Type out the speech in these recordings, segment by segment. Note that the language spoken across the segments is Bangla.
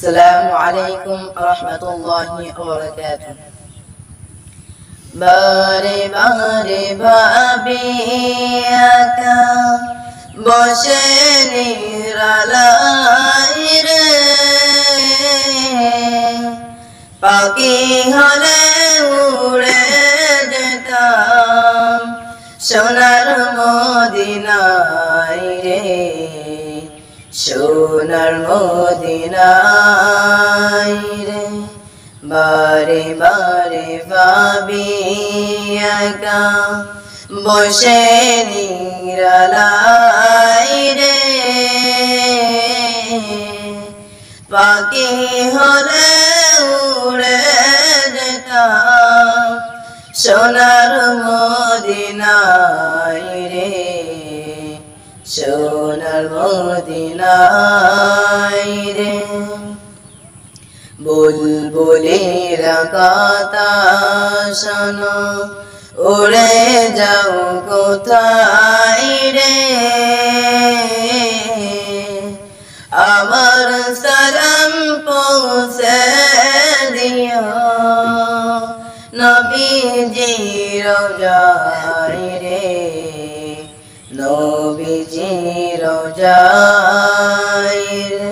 السلام عليكم ورحمة الله وبركاته বারে বারে ভাবি একা বসে নিরালাই রে পাখি হলে উড়ে যেতাম সোনার মদিনায় রে সোনার মদিনায় রে বারে বারে ভাবি একা বসে নিরালাই রে পাখি হলে উড়ে যেতাম সোনার মদিনায় রে সোনার মদিনায় রে বুলবুলিরা কথা শোনো উড়ে যাও কোথায় রে আমার সালাম পৌঁছে দিও নবীজির রওজায় রে নবীজির রওজায় রে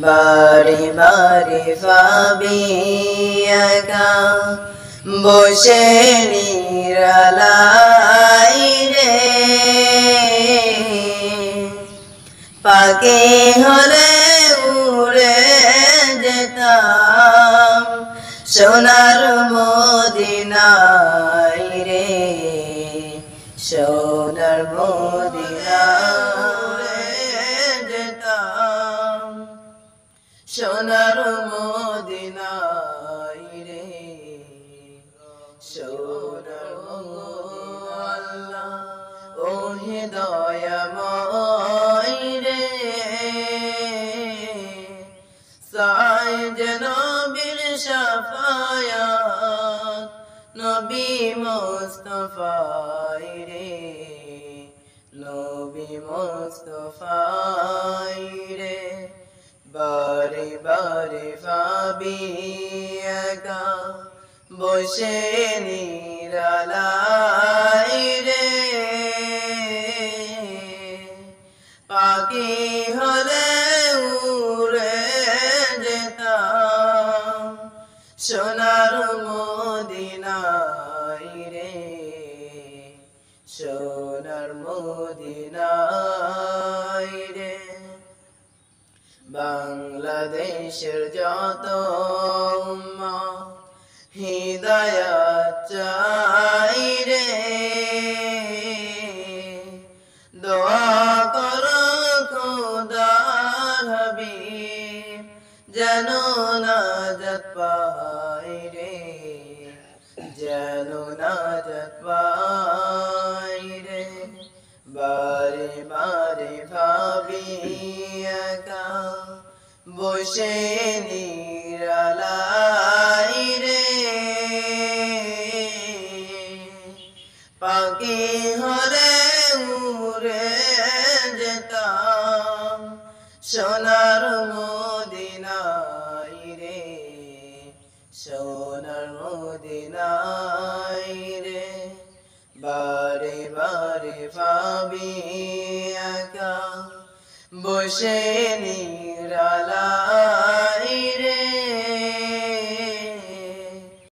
বারে বারে ভাবি একা বসে নিরালাই রে পাখি হলে উড়ে যেতাম সোনার মদিনায় রে সোনার মদিনায় যেতাম সোনার মদিনায় রে সোনার আল্লাহ ও দয়াময় রে সায় যেন বীর শাফায়াত নবী মুস্তাফায় রে নবী মুস্তাফায় রে বারে বারে ভাবি একা বসে নিরালাই রে পাখি হলে উড়ে যেতাম সোনার মদিনায় রে সোনার মদিনায় রে বাংলাদেশের যত উম্মাহ হিদায়াত চাই রে দোয়া করো খোদার হাবিব যেন নাজাত পাই রে যেন নাজাত পাই রে বারে বারে ভাবি একা বসে নিরালাই রে পাখি হলে উড়ে যেতাম সোনার মদিনায় রে সোনার মদিনায় রে বারে বারে ভাবি একা বসে